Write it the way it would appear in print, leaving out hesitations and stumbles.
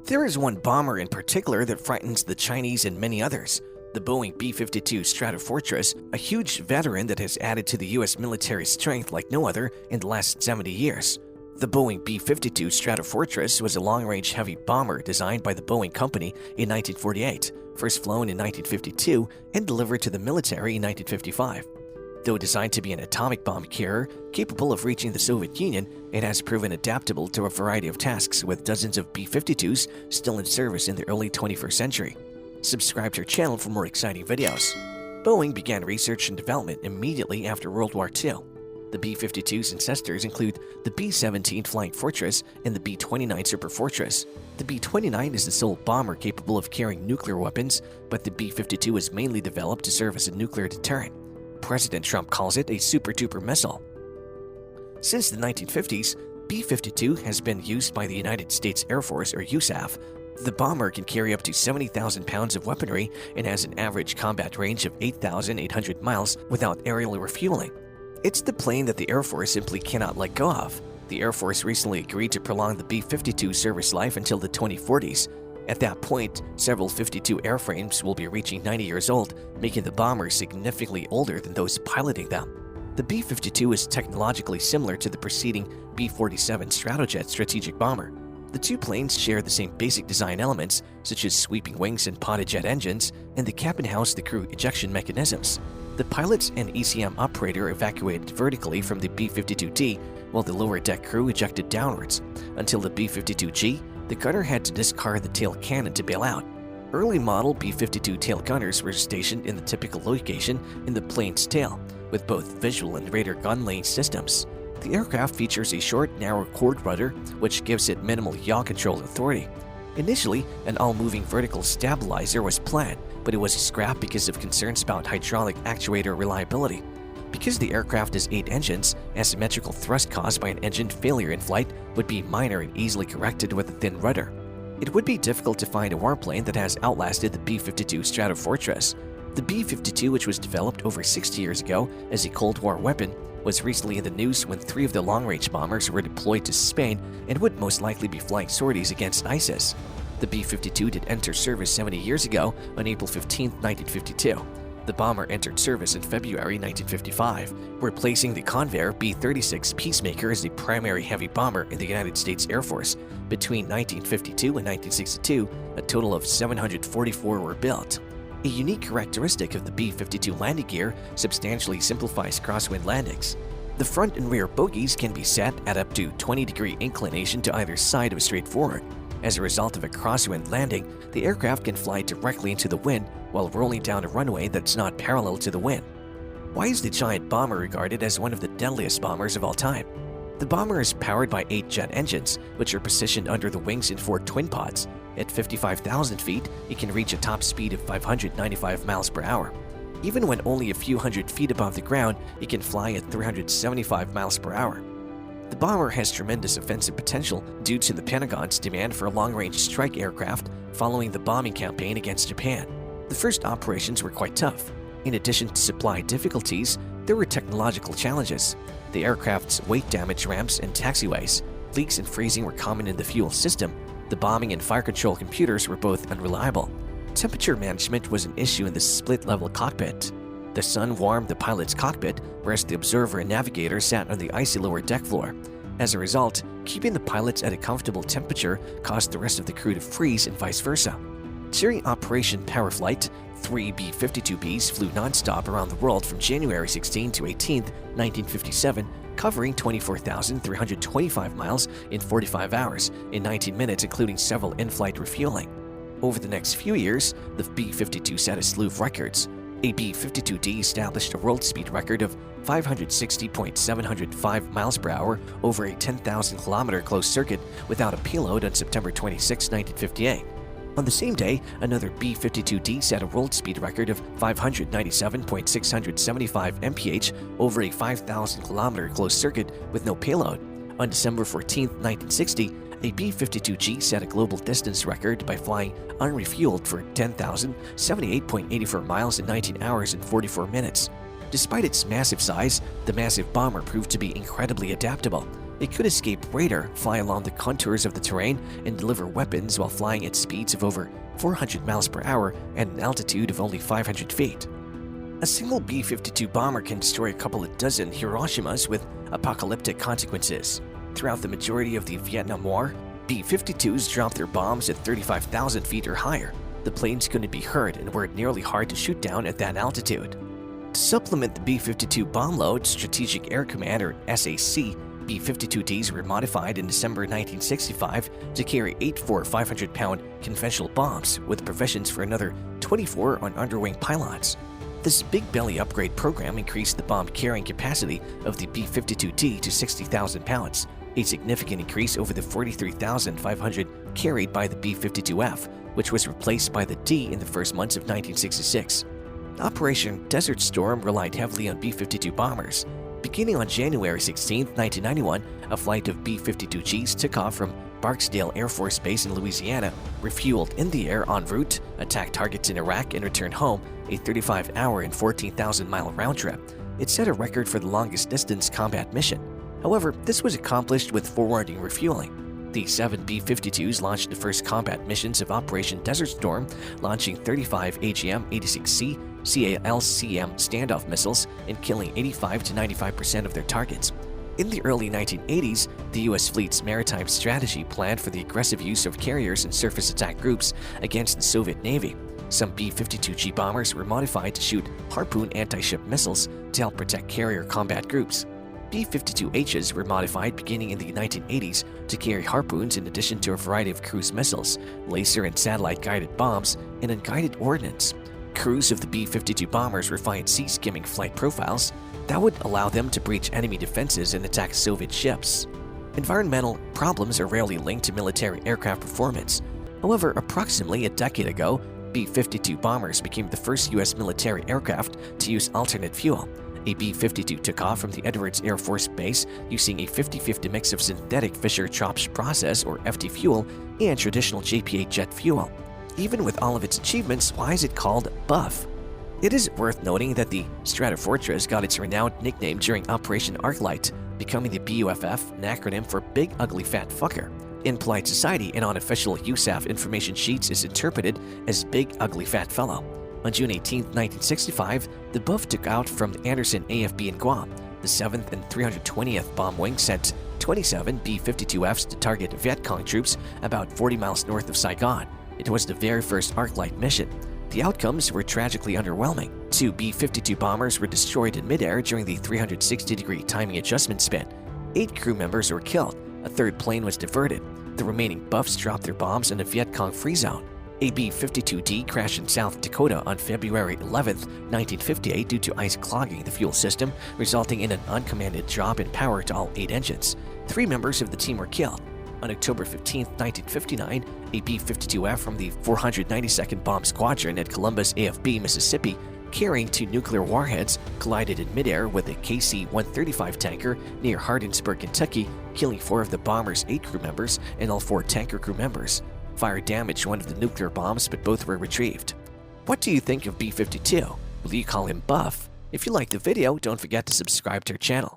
There is one bomber in particular that frightens the Chinese and many others, the Boeing B-52 Stratofortress, a huge veteran that has added to the US military strength like no other in the last 70 years. The Boeing B-52 Stratofortress was a long-range heavy bomber designed by the Boeing Company in 1948, first flown in 1952, and delivered to the military in 1955. Though designed to be an atomic bomb carrier capable of reaching the Soviet Union, it has proven adaptable to a variety of tasks with dozens of B-52s still in service in the early 21st century. Subscribe to our channel for more exciting videos. Boeing began research and development immediately after World War II. The B-52's ancestors include the B-17 Flying Fortress and the B-29 Superfortress. The B-29 is the sole bomber capable of carrying nuclear weapons, but the B-52 was mainly developed to serve as a nuclear deterrent. President Trump calls it a super-duper missile. Since the 1950s, B-52 has been used by the United States Air Force, or USAF. The bomber can carry up to 70,000 pounds of weaponry and has an average combat range of 8,800 miles without aerial refueling. It's the plane that the Air Force simply cannot let go of. The Air Force recently agreed to prolong the B-52 service life until the 2040s. At that point, several 52 airframes will be reaching 90 years old, making the bomber significantly older than those piloting them. The B-52 is technologically similar to the preceding B-47 Stratojet strategic bomber. The two planes share the same basic design elements, such as sweeping wings and podded jet engines, and the cabin house the crew ejection mechanisms. The pilots and ECM operator evacuated vertically from the B-52D, while the lower deck crew ejected downwards. Until the B-52G, the gunner had to discard the tail cannon to bail out. Early model B-52 tail gunners were stationed in the typical location in the plane's tail, with both visual and radar gun laying systems. The aircraft features a short, narrow cord rudder, which gives it minimal yaw control authority. Initially, an all-moving vertical stabilizer was planned, but it was scrapped because of concerns about hydraulic actuator reliability. Because the aircraft has 8 engines, asymmetrical thrust caused by an engine failure in flight would be minor and easily corrected with a thin rudder. It would be difficult to find a warplane that has outlasted the B-52 Stratofortress. The B-52, which was developed over 60 years ago as a Cold War weapon, was recently in the news when 3 of the long-range bombers were deployed to Spain and would most likely be flying sorties against ISIS. The B-52 did enter service 70 years ago on April 15, 1952. The bomber entered service in February 1955, replacing the Convair B-36 Peacemaker as the primary heavy bomber in the United States Air Force. Between 1952 and 1962, a total of 744 were built. A unique characteristic of the B-52 landing gear substantially simplifies crosswind landings. The front and rear bogies can be set at up to 20-degree inclination to either side of straightforward. As a result of a crosswind landing, the aircraft can fly directly into the wind while rolling down a runway that's not parallel to the wind. Why is the giant bomber regarded as one of the deadliest bombers of all time? The bomber is powered by 8 jet engines, which are positioned under the wings in 4 twin pods. At 55,000 feet, it can reach a top speed of 595 miles per hour. Even when only a few hundred feet above the ground, it can fly at 375 miles per hour. The bomber has tremendous offensive potential due to the Pentagon's demand for a long-range strike aircraft following the bombing campaign against Japan. The first operations were quite tough. In addition to supply difficulties, there were technological challenges. The aircraft's weight damaged ramps and taxiways. Leaks and freezing were common in the fuel system. The bombing and fire control computers were both unreliable. Temperature management was an issue in the split-level cockpit. The sun warmed the pilot's cockpit, whereas the observer and navigator sat on the icy lower deck floor. As a result, keeping the pilots at a comfortable temperature caused the rest of the crew to freeze and vice versa. During Operation Power Flight, 3 B-52Bs flew non-stop around the world from January 16 to 18, 1957, covering 24,325 miles in 45 hours in 19 minutes, including several in-flight refueling. Over the next few years, the B-52 set a slew of records. A B-52D established a world speed record of 560.705 miles per hour over a 10,000-kilometer closed circuit without a payload on September 26, 1958. On the same day, another B-52D set a world speed record of 597.675 mph over a 5,000-kilometer closed circuit with no payload. On December 14, 1960, a B-52G set a global distance record by flying unrefueled for 10,078.84 miles in 19 hours and 44 minutes. Despite its massive size, the massive bomber proved to be incredibly adaptable. It could escape radar, fly along the contours of the terrain, and deliver weapons while flying at speeds of over 400 miles per hour at an altitude of only 500 feet. A single B-52 bomber can destroy a couple of dozen Hiroshimas with apocalyptic consequences. Throughout the majority of the Vietnam War, B-52s dropped their bombs at 35,000 feet or higher. The planes couldn't be heard and were nearly hard to shoot down at that altitude. To supplement the B-52 bomb load, Strategic Air Command, or SAC, B-52Ds were modified in December 1965 to carry 8 500-pound conventional bombs with provisions for another 24 on underwing pylons. This big belly upgrade program increased the bomb carrying capacity of the B-52D to 60,000 pounds, a significant increase over the 43,500 carried by the B-52F, which was replaced by the D in the first months of 1966. Operation Desert Storm relied heavily on B-52 bombers. Beginning on January 16, 1991, a flight of B-52Gs took off from Barksdale Air Force Base in Louisiana, refueled in the air en route, attacked targets in Iraq, and returned home, a 35-hour and 14,000-mile round trip. It set a record for the longest distance combat mission. However, this was accomplished with forwarding refueling. The 7 B-52s launched the first combat missions of Operation Desert Storm, launching 35 AGM-86C CALCM standoff missiles and killing 85 to 95% of their targets. In the early 1980s, the U.S. fleet's maritime strategy planned for the aggressive use of carriers and surface attack groups against the Soviet Navy. Some B-52G bombers were modified to shoot Harpoon anti-ship missiles to help protect carrier combat groups. B-52Hs were modified beginning in the 1980s to carry Harpoons in addition to a variety of cruise missiles, laser and satellite-guided bombs, and unguided ordnance. Crews of the B-52 bombers refined sea-skimming flight profiles that would allow them to breach enemy defenses and attack Soviet ships. Environmental problems are rarely linked to military aircraft performance. However, approximately a decade ago, B-52 bombers became the first U.S. military aircraft to use alternate fuel. A B-52 took off from the Edwards Air Force Base using a 50-50 mix of synthetic Fischer-Tropsch process, or FT fuel, and traditional JPA jet fuel. Even with all of its achievements, why is it called Buff? It is worth noting that the Stratofortress got its renowned nickname during Operation Arclight, becoming the BUFF, an acronym for Big Ugly Fat Fucker. In polite society and on official USAF information sheets is interpreted as Big Ugly Fat Fellow. On June 18, 1965, the Buff took out from the Anderson AFB in Guam. The 7th and 320th Bomb Wing sent 27 B-52Fs to target Viet Cong troops about 40 miles north of Saigon. It was the very first Arclight mission. The outcomes were tragically underwhelming. 2 B-52 bombers were destroyed in midair during the 360-degree timing adjustment spin. 8 crew members were killed. A third plane was diverted. The remaining Buffs dropped their bombs in a Viet Cong free zone. A B-52D crashed in South Dakota on February 11, 1958 due to ice clogging the fuel system, resulting in an uncommanded drop in power to all 8 engines. 3 members of the team were killed. On October 15, 1959, a B-52F from the 492nd Bomb Squadron at Columbus AFB, Mississippi, carrying 2 nuclear warheads, collided in midair with a KC-135 tanker near Hardinsburg, Kentucky, killing 4 of the bomber's 8 crew members and all 4 tanker crew members. Fire damaged one of the nuclear bombs, but both were retrieved. What do you think of B-52? Will you call him Buff? If you liked the video, don't forget to subscribe to our channel.